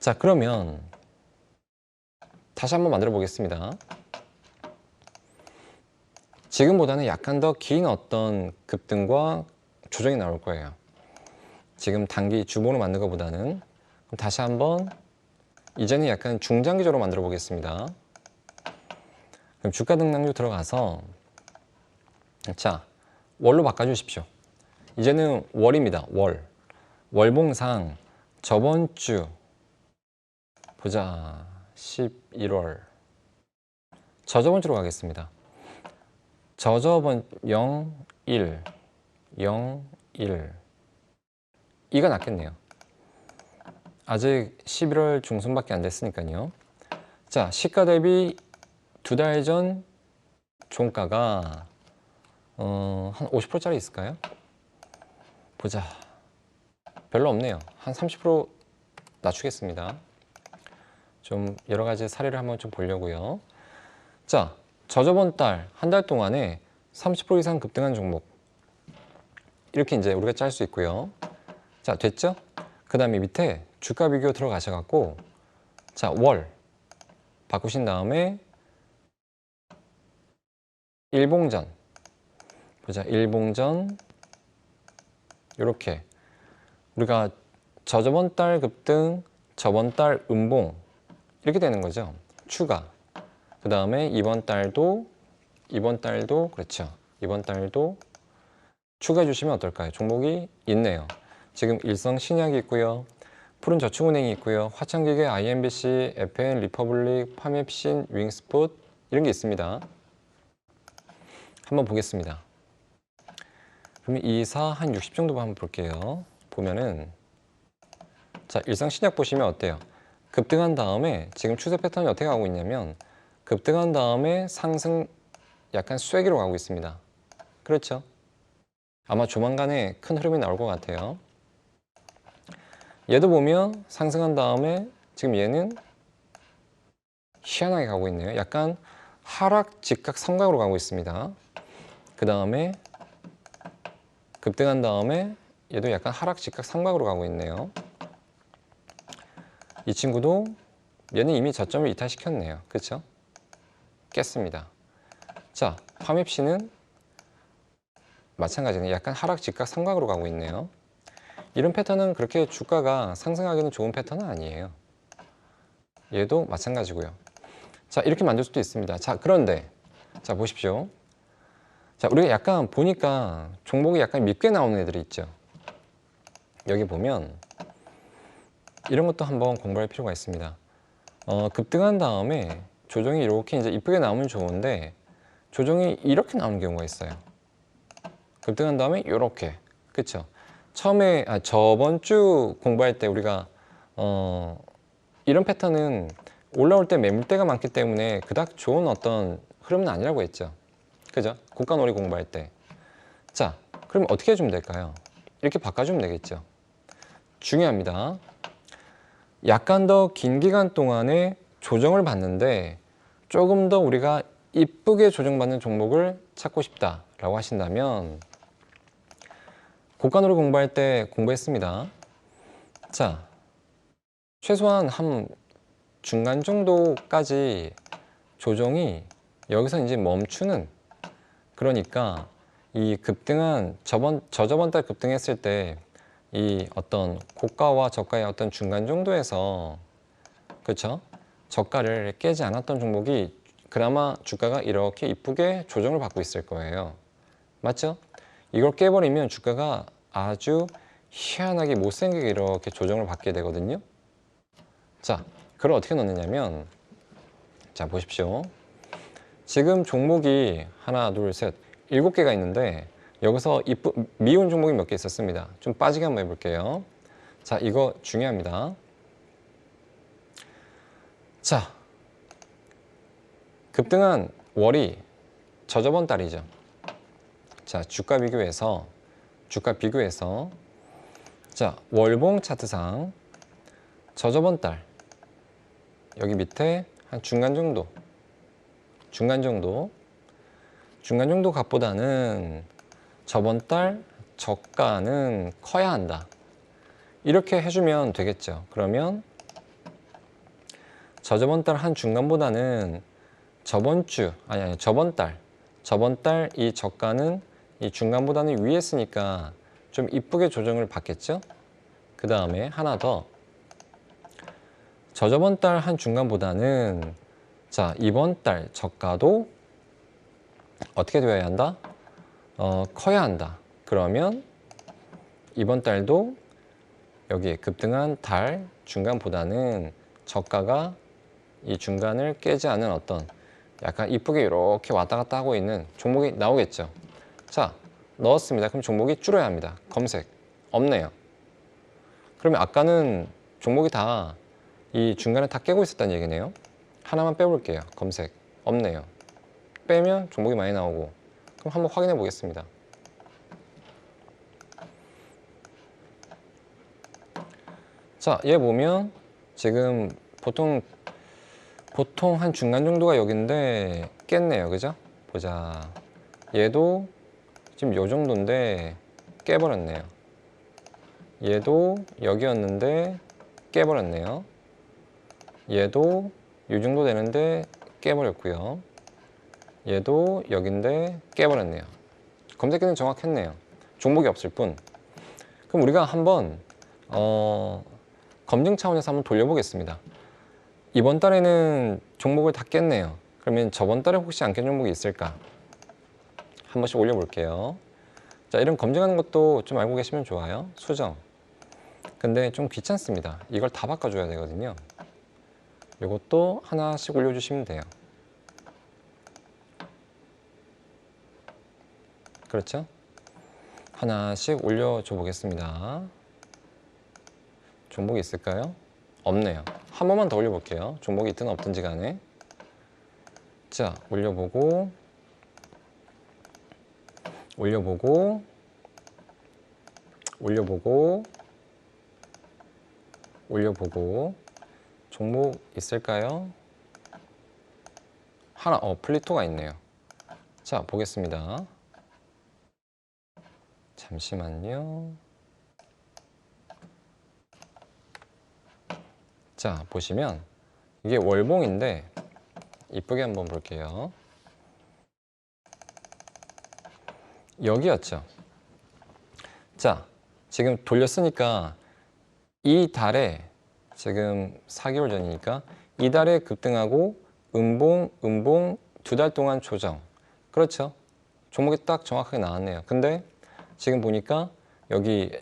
자, 그러면 다시 한번 만들어 보겠습니다. 지금보다는 약간 더 긴 어떤 급등과 조정이 나올 거예요. 지금 단기 주봉으로 만든 것보다는. 다시 한번 이제는 약간 중장기적으로 만들어 보겠습니다. 그럼 주가 등락류 들어가서 자, 월로 바꿔주십시오. 이제는 월입니다. 월봉상 저번 주 보자. 11월 저저번 주로 가겠습니다. 저저번 0, 1 이가 낫겠네요. 아직 11월 중순밖에 안 됐으니까요. 자, 시가 대비 2달 전 종가가 한 50%짜리 있을까요? 보자. 별로 없네요. 한 30% 낮추겠습니다. 좀 여러 가지 사례를 한번 좀 보려고요. 자, 저저번 달, 한 달 동안에 30% 이상 급등한 종목. 이렇게 이제 우리가 짤 수 있고요. 자, 됐죠? 그 다음에 밑에 주가 비교 들어가셔갖고, 자, 월 바꾸신 다음에 일봉전. 보자, 일봉전. 이렇게. 우리가 저저번 달 급등, 저번 달 음봉. 이렇게 되는 거죠. 추가. 그 다음에 이번 달도 그렇죠. 이번 달도 추가해 주시면 어떨까요? 종목이 있네요. 지금 일성 신약이 있고요. 푸른저축은행이 있고요. 화창기계, IMBC, FN, 리퍼블릭, 파맵신, 윙스폿 이런 게 있습니다. 한번 보겠습니다. 그럼 2, 4, 한 60 정도 한번 볼게요. 보면은 자, 일성 신약 보시면 어때요? 급등한 다음에 지금 추세 패턴이 어떻게 가고 있냐면 급등한 다음에 상승 약간 쐐기로 가고 있습니다. 그렇죠? 아마 조만간에 큰 흐름이 나올 것 같아요. 얘도 보면 상승한 다음에 지금 얘는 희한하게 가고 있네요. 약간 하락 직각 삼각으로 가고 있습니다. 그 다음에 급등한 다음에 얘도 약간 하락 직각 삼각으로 가고 있네요. 이 친구도 얘는 이미 저점을 이탈시켰네요. 그렇죠? 깼습니다. 자, 파맵시는 마찬가지네. 약간 하락 직각 삼각으로 가고 있네요. 이런 패턴은 그렇게 주가가 상승하기는 좋은 패턴은 아니에요. 얘도 마찬가지고요. 자, 이렇게 만들 수도 있습니다. 자, 그런데 자, 보십시오. 자, 우리가 약간 보니까 종목이 약간 밉게 나오는 애들이 있죠. 여기 보면 이런 것도 한번 공부할 필요가 있습니다. 급등한 다음에 조정이 이렇게 이제 이쁘게 나오면 좋은데 조정이 이렇게 나오는 경우가 있어요. 급등한 다음에 이렇게, 그쵸? 처음에 저번 주 공부할 때 우리가 이런 패턴은 올라올 때 매물대가 많기 때문에 그닥 좋은 어떤 흐름은 아니라고 했죠. 그죠? 고가놀이 공부할 때. 자, 그럼 어떻게 해주면 될까요? 이렇게 바꿔주면 되겠죠. 중요합니다. 약간 더 긴 기간 동안에 조정을 받는데 조금 더 우리가 이쁘게 조정받는 종목을 찾고 싶다라고 하신다면 고가놀이 공부할 때 공부했습니다. 자, 최소한 한 중간 정도까지 조정이 여기서 이제 멈추는, 그러니까 이 급등한 저저번 달 급등했을 때 이 어떤 고가와 저가의 어떤 중간 정도에서, 그렇죠? 저가를 깨지 않았던 종목이 그나마 주가가 이렇게 이쁘게 조정을 받고 있을 거예요. 맞죠? 이걸 깨버리면 주가가 아주 희한하게 못생기게 이렇게 조정을 받게 되거든요. 자, 그걸 어떻게 넣느냐면, 자 보십시오. 지금 종목이 하나, 둘, 셋, 7개가 있는데 여기서 미운 종목이 몇 개 있었습니다. 좀 빠지게 한번 해볼게요. 자, 이거 중요합니다. 자, 급등한 월이 저저번 달이죠. 자, 주가 비교해서 자, 월봉 차트상 저저번 달 여기 밑에 한 중간 정도 값보다는 저번 달 저가는 커야 한다. 이렇게 해주면 되겠죠. 그러면 저저번 달 한 중간보다는 저번 달 이 저가는 이 중간보다는 위에 있으니까 좀 이쁘게 조정을 받겠죠. 그 다음에 하나 더, 저저번 달 한 중간보다는 자, 이번 달 저가도 어떻게 되어야 한다? 커야 한다. 그러면 이번 달도 여기 급등한 달 중간보다는 저가가 이 중간을 깨지 않은 어떤 약간 이쁘게 이렇게 왔다 갔다 하고 있는 종목이 나오겠죠. 자, 넣었습니다. 그럼 종목이 줄어야 합니다. 검색. 없네요. 그러면 아까는 종목이 다 이 중간에 다 깨고 있었다는 얘기네요. 하나만 빼볼게요. 검색. 없네요. 빼면 종목이 많이 나오고. 그럼 한번 확인해 보겠습니다. 자, 얘 보면 지금 보통 한 중간 정도가 여기인데 깼네요. 그죠? 보자. 얘도 지금 요 정도인데 깨버렸네요. 얘도 여기였는데 깨버렸네요. 얘도 이 정도 되는데 깨버렸고요. 얘도 여긴데 깨버렸네요. 검색기는 정확했네요. 종목이 없을 뿐. 그럼 우리가 한번 검증 차원에서 한번 돌려보겠습니다. 이번 달에는 종목을 다 깼네요. 그러면 저번 달에 혹시 안 깬 종목이 있을까? 한 번씩 올려볼게요. 자, 이런 검증하는 것도 좀 알고 계시면 좋아요. 수정. 근데 좀 귀찮습니다. 이걸 다 바꿔줘야 되거든요. 이것도 하나씩 올려주시면 돼요. 그렇죠? 하나씩 올려줘 보겠습니다. 종목이 있을까요? 없네요. 한 번만 더 올려볼게요. 종목이 있든 없든지 간에. 자, 올려보고 종목 있을까요? 하나, 플리토가 있네요. 자, 보겠습니다. 잠시만요. 자, 보시면 이게 월봉인데 이쁘게 한번 볼게요. 여기였죠. 자, 지금 돌렸으니까 이 달에 지금 4개월 전이니까 이 달에 급등하고 음봉 2달 동안 조정. 그렇죠. 종목이 딱 정확하게 나왔네요. 근데 지금 보니까 여기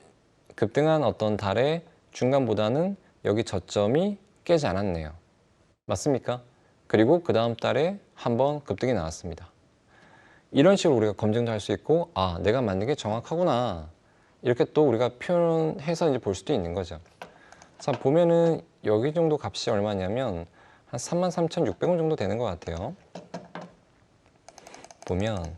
급등한 어떤 달의 중간보다는 여기 저점이 깨지 않았네요. 맞습니까? 그리고 그 다음 달에 한 번 급등이 나왔습니다. 이런 식으로 우리가 검증도 할 수 있고, 아, 내가 만든 게 정확하구나. 이렇게 또 우리가 표현해서 이제 볼 수도 있는 거죠. 자, 보면은 여기 정도 값이 얼마냐면 한 33,600원 정도 되는 것 같아요. 보면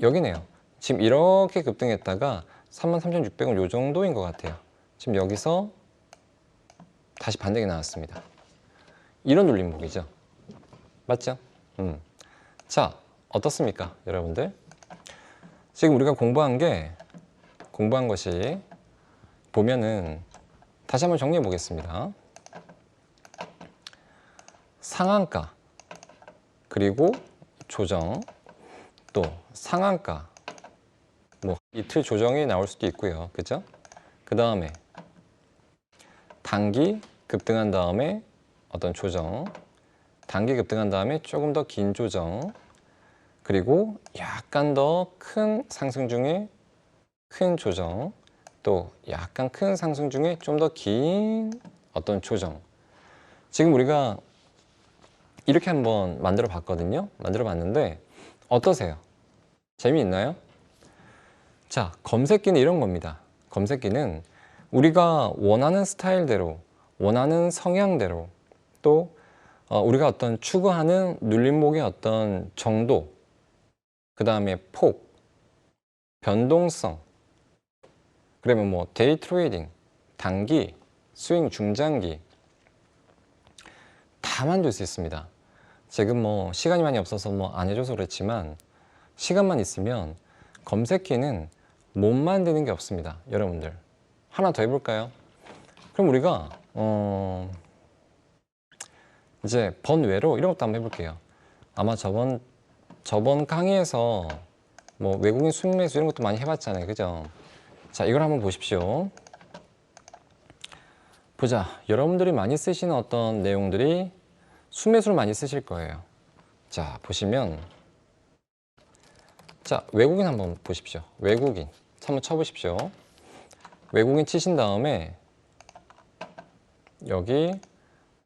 여기네요. 지금 이렇게 급등했다가 33,600원 요 정도인 것 같아요. 지금 여기서 다시 반등이 나왔습니다. 이런 눌림목이죠. 맞죠? 자, 어떻습니까, 여러분들? 지금 우리가 공부한 것이 보면은 다시 한번 정리해 보겠습니다. 상한가, 그리고 조정, 또 상한가, 뭐 이틀 조정이 나올 수도 있고요. 그죠? 그 다음에 단기 급등한 다음에 어떤 조정, 단기 급등한 다음에 조금 더 긴 조정, 그리고 약간 더 큰 상승 중에 큰 조정, 또 약간 큰 상승 중에 좀 더 긴 어떤 조정. 지금 우리가 이렇게 한번 만들어 봤거든요. 만들어 봤는데 어떠세요? 재미있나요? 자, 검색기는 이런 겁니다. 검색기는 우리가 원하는 스타일대로, 원하는 성향대로, 또 우리가 어떤 추구하는 눌림목의 어떤 정도, 그 다음에 폭, 변동성, 그러면 뭐 데이 트레이딩, 단기, 스윙 중장기 다 만들 수 있습니다. 지금 뭐 시간이 많이 없어서 뭐 안 해줘서 그렇지만 시간만 있으면 검색기는 못 만드는 게 없습니다. 여러분들 하나 더 해볼까요? 그럼 우리가 이제 번외로 이런 것도 한번 해볼게요. 아마 저번 강의에서 뭐 외국인 순매수 이런 것도 많이 해봤잖아요. 그죠? 자, 이걸 한번 보십시오. 보자. 여러분들이 많이 쓰시는 어떤 내용들이 순매수를 많이 쓰실 거예요. 자, 보시면 자, 외국인 한번 보십시오. 외국인 한번 쳐보십시오. 외국인 치신 다음에 여기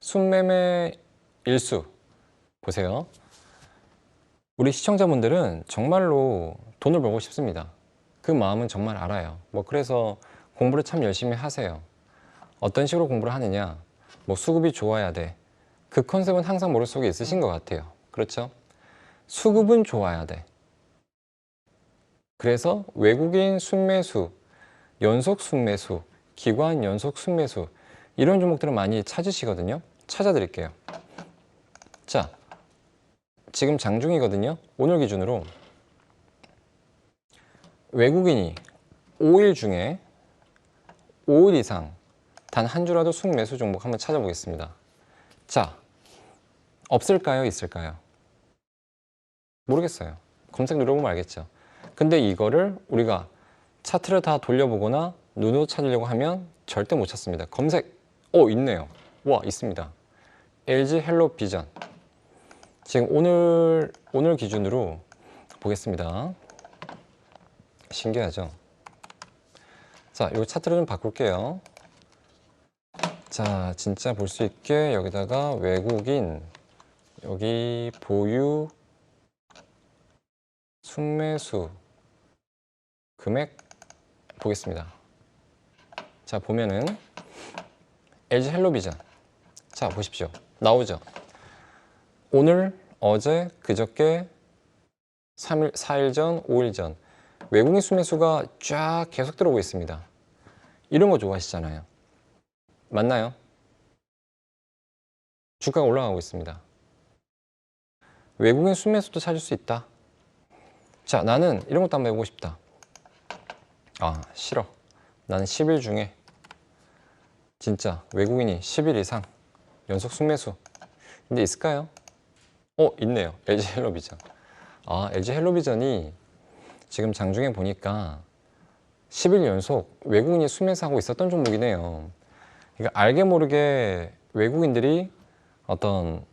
순매매 일수 보세요. 우리 시청자분들은 정말로 돈을 벌고 싶습니다. 그 마음은 정말 알아요. 뭐 그래서 공부를 참 열심히 하세요. 어떤 식으로 공부를 하느냐, 뭐 수급이 좋아야 돼. 그 컨셉은 항상 머릿속에 있으신 것 같아요. 그렇죠? 수급은 좋아야 돼. 그래서 외국인 순매수, 연속 순매수, 기관 연속 순매수 이런 종목들을 많이 찾으시거든요. 찾아드릴게요. 자, 지금 장중이거든요. 오늘 기준으로 외국인이 5일 중에 5일 이상 단 한 주라도 순매수 종목 한번 찾아보겠습니다. 자, 없을까요? 있을까요? 모르겠어요. 검색 누르보면 알겠죠. 근데 이거를 우리가 차트를 다 돌려보거나 눈으로 찾으려고 하면 절대 못 찾습니다. 검색, 있네요. 와, 있습니다. LG 헬로비전. 지금 오늘 기준으로 보겠습니다. 신기하죠? 자, 이 차트를 좀 바꿀게요. 자, 진짜 볼 수 있게 여기다가 외국인, 여기 보유, 순매수, 금액 보겠습니다. 자, 보면은 LG 헬로비전. 자, 보십시오. 나오죠? 오늘, 어제, 그저께, 3일, 4일 전, 5일 전 외국인 순매수가 쫙 계속 들어오고 있습니다. 이런 거 좋아하시잖아요. 맞나요? 주가가 올라가고 있습니다. 외국인 순매수도 찾을 수 있다. 자, 나는 이런 것도 한번 해보고 싶다. 아, 싫어. 나는 10일 중에 진짜 외국인이 10일 이상 연속 순매수. 근데 있을까요? 있네요. LG 헬로비전. 아, LG 헬로비전이 지금 장중에 보니까 10일 연속 외국인이 순매수하고 있었던 종목이네요. 그러니까 알게 모르게 외국인들이 어떤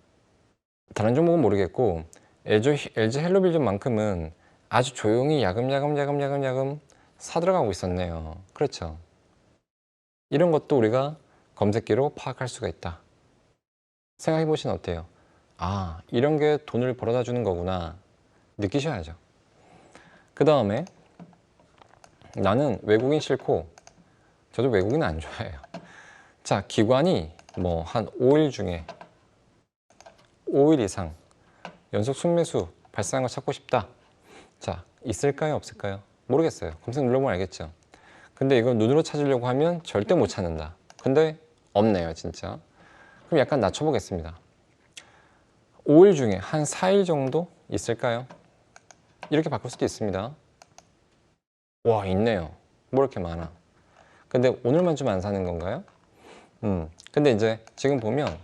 다른 종목은 모르겠고 LG 헬로비전만큼은 아주 조용히 야금야금 사들어가고 있었네요. 그렇죠? 이런 것도 우리가 검색기로 파악할 수가 있다. 생각해 보시면 어때요? 아, 이런 게 돈을 벌어다 주는 거구나 느끼셔야죠. 그 다음에 나는 외국인 싫고, 저도 외국인 안 좋아해요. 자, 기관이 뭐 한 5일 중에 5일 이상 연속 순매수 발생한 거 찾고 싶다. 자, 있을까요? 없을까요? 모르겠어요. 검색 눌러보면 알겠죠. 근데 이걸 눈으로 찾으려고 하면 절대 못 찾는다. 근데 없네요, 진짜. 그럼 약간 낮춰보겠습니다. 5일 중에 한 4일 정도 있을까요? 이렇게 바꿀 수도 있습니다. 와, 있네요. 뭐 이렇게 많아. 근데 오늘만 좀 안 사는 건가요? 근데 이제 지금 보면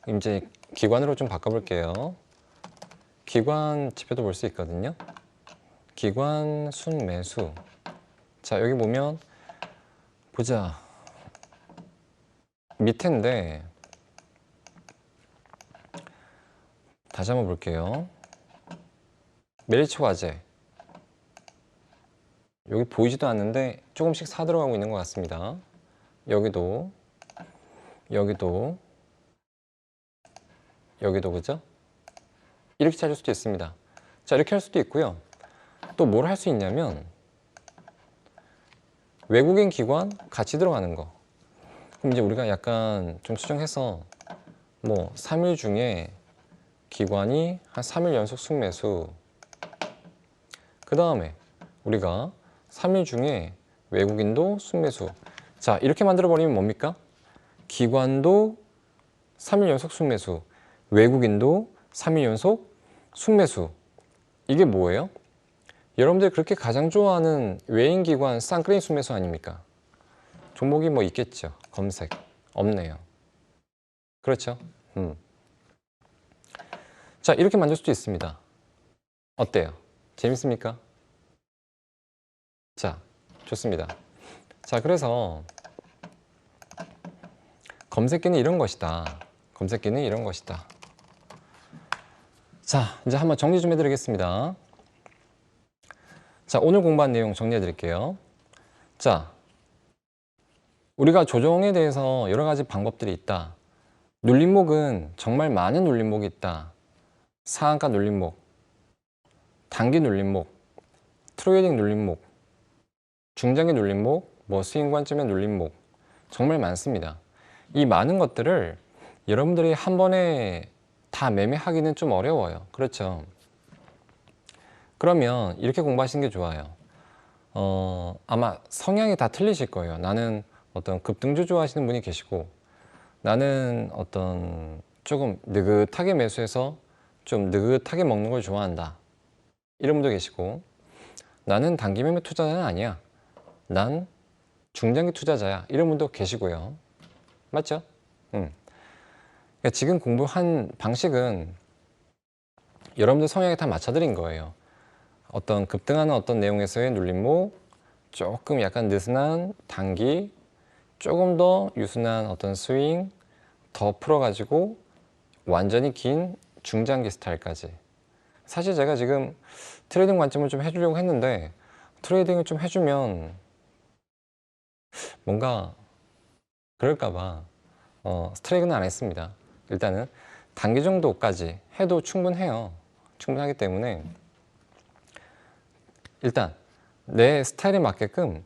이제 기관으로 좀 바꿔볼게요. 기관 지표도 볼 수 있거든요. 기관 순매수. 자, 여기 보면 보자. 밑인데 다시 한번 볼게요. 멜리초 과제. 여기 보이지도 않는데 조금씩 사 들어가고 있는 것 같습니다. 여기도, 여기도, 여기도, 그죠? 이렇게 찾을 수도 있습니다. 자, 이렇게 할 수도 있고요. 또 뭘 할 수 있냐면 외국인 기관 같이 들어가는 거. 그럼 이제 우리가 약간 좀 수정해서 뭐 3일 중에 기관이 한 3일 연속 순매수. 그 다음에 우리가 3일 중에 외국인도 순매수. 자, 이렇게 만들어 버리면 뭡니까? 기관도 3일 연속 순매수, 외국인도 3일 연속 순매수. 이게 뭐예요? 여러분들이 그렇게 가장 좋아하는 외인 기관 쌍끌이 순매수 아닙니까? 종목이 뭐 있겠죠. 검색. 없네요. 그렇죠? 자, 이렇게 만들 수도 있습니다. 어때요? 재밌습니까? 자, 좋습니다. 자, 그래서 검색기는 이런 것이다. 검색기는 이런 것이다. 자, 이제 한번 정리 좀 해드리겠습니다. 자, 오늘 공부한 내용 정리해 드릴게요. 자, 우리가 조정에 대해서 여러 가지 방법들이 있다. 눌림목은 정말 많은 눌림목이 있다. 상한가 눌림목, 단기 눌림목, 트레이딩 눌림목, 중장기 눌림목, 뭐 스윙 관점의 눌림목, 정말 많습니다. 이 많은 것들을 여러분들이 한 번에 다 매매하기는 좀 어려워요. 그렇죠? 그러면 이렇게 공부하시는 게 좋아요. 아마 성향이 다 틀리실 거예요. 나는 어떤 급등주 좋아하시는 분이 계시고, 나는 어떤 조금 느긋하게 매수해서 좀 느긋하게 먹는 걸 좋아한다. 이런 분도 계시고, 나는 단기 매매 투자자는 아니야. 난 중장기 투자자야. 이런 분도 계시고요. 맞죠? 그러니까 지금 공부한 방식은 여러분들 성향에 다 맞춰드린 거예요. 어떤 급등하는 어떤 내용에서의 눌림목, 조금 약간 느슨한 단기, 조금 더 유순한 어떤 스윙, 더 풀어가지고 완전히 긴 중장기 스타일까지. 사실 제가 지금 트레이딩 관점을 좀 해주려고 했는데, 트레이딩을 좀 해주면 뭔가 그럴까봐 트레이딩은 안 했습니다. 일단은 단기 정도까지 해도 충분해요. 충분하기 때문에 일단 내 스타일에 맞게끔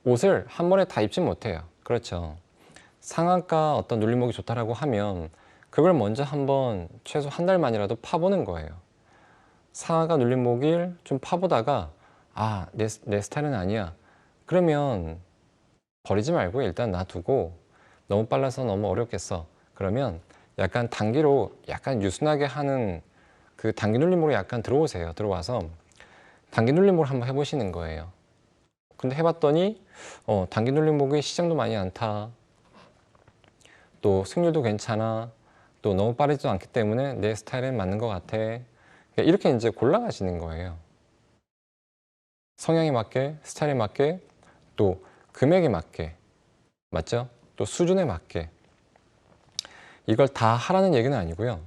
옷을 한 번에 다 입지 못해요. 그렇죠. 상한가 어떤 눌림목이 좋다라고 하면 그걸 먼저 한번 최소 한 달만이라도 파보는 거예요. 상한가 눌림목을 좀 파보다가 아, 내 스타일은 아니야. 그러면 버리지 말고 일단 놔두고, 너무 빨라서 너무 어렵겠어. 그러면 약간 단기로 약간 유순하게 하는 그 단기 눌림목으로 약간 들어오세요. 들어와서 단기 눌림목을 한번 해보시는 거예요. 근데 해봤더니 단기 눌림목이 시장도 많이 안 타. 또 승률도 괜찮아. 또 너무 빠르지도 않기 때문에 내 스타일에 맞는 것 같아. 이렇게 이제 골라가시는 거예요. 성향에 맞게, 스타일에 맞게, 또 금액에 맞게, 맞죠? 또 수준에 맞게. 이걸 다 하라는 얘기는 아니고요.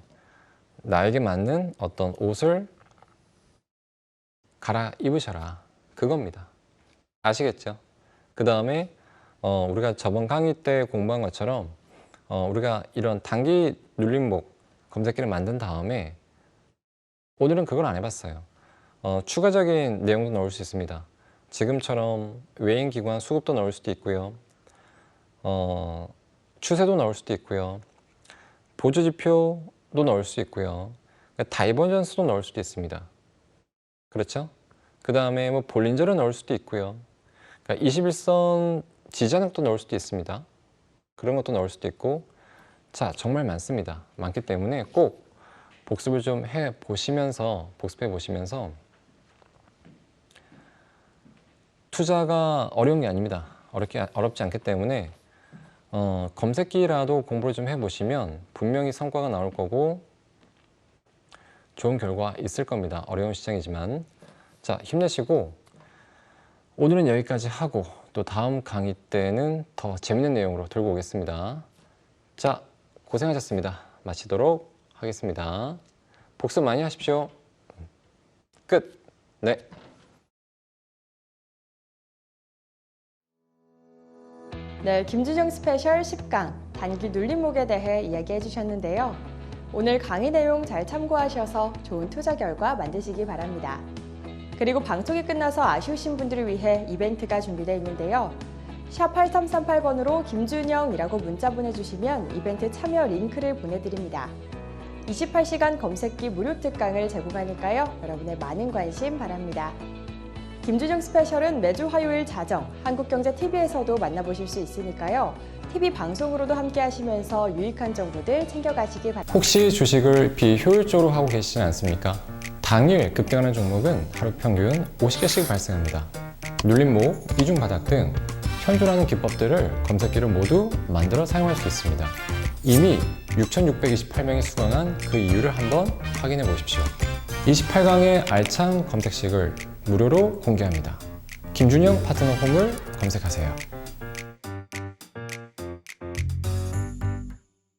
나에게 맞는 어떤 옷을 갈아 입으셔라. 그겁니다. 아시겠죠? 그 다음에 우리가 저번 강의 때 공부한 것처럼 우리가 이런 단기 눌림목 검색기를 만든 다음에 오늘은 그걸 안 해봤어요. 추가적인 내용도 넣을 수 있습니다. 지금처럼 외인기관 수급도 넣을 수도 있고요. 추세도 넣을 수도 있고요. 보조지표도 넣을 수 있고요. 다이버전스도 넣을 수도 있습니다. 그렇죠? 그 다음에 뭐 볼린저를 넣을 수도 있고요. 21선 지지하력도 넣을 수도 있습니다. 그런 것도 넣을 수도 있고, 자, 정말 많습니다. 많기 때문에 꼭 복습을 좀 복습해 보시면서 투자가 어려운 게 아닙니다. 어렵지 않기 때문에 검색기라도 공부를 좀 해보시면 분명히 성과가 나올 거고 좋은 결과 있을 겁니다. 어려운 시장이지만. 자, 힘내시고 오늘은 여기까지 하고 또 다음 강의 때는 더 재밌는 내용으로 들고 오겠습니다. 자, 고생하셨습니다. 마치도록 하겠습니다. 복습 많이 하십시오. 끝. 네. 네, 김준영 스페셜 10강 단기 눌림목에 대해 이야기해 주셨는데요. 오늘 강의 내용 잘 참고하셔서 좋은 투자 결과 만드시기 바랍니다. 그리고 방송이 끝나서 아쉬우신 분들을 위해 이벤트가 준비되어 있는데요. 샵 8338번으로 김준영이라고 문자 보내주시면 이벤트 참여 링크를 보내드립니다. 28시간 검색기 무료 특강을 제공하니까요. 여러분의 많은 관심 바랍니다. 김준영 스페셜은 매주 화요일 자정 한국경제TV에서도 만나보실 수 있으니까요. TV 방송으로도 함께 하시면서 유익한 정보들 챙겨가시기 바랍니다. 혹시 주식을 비효율적으로 하고 계시지 않습니까? 당일 급등하는 종목은 하루 평균 50개씩 발생합니다. 눌림목, 이중 바닥 등 현존하는 기법들을 검색기로 모두 만들어 사용할 수 있습니다. 이미 6,628명이 수강한 그 이유를 한번 확인해 보십시오. 28강의 알찬 검색식을 무료로 공개합니다. 김준영 파트너 홈을 검색하세요.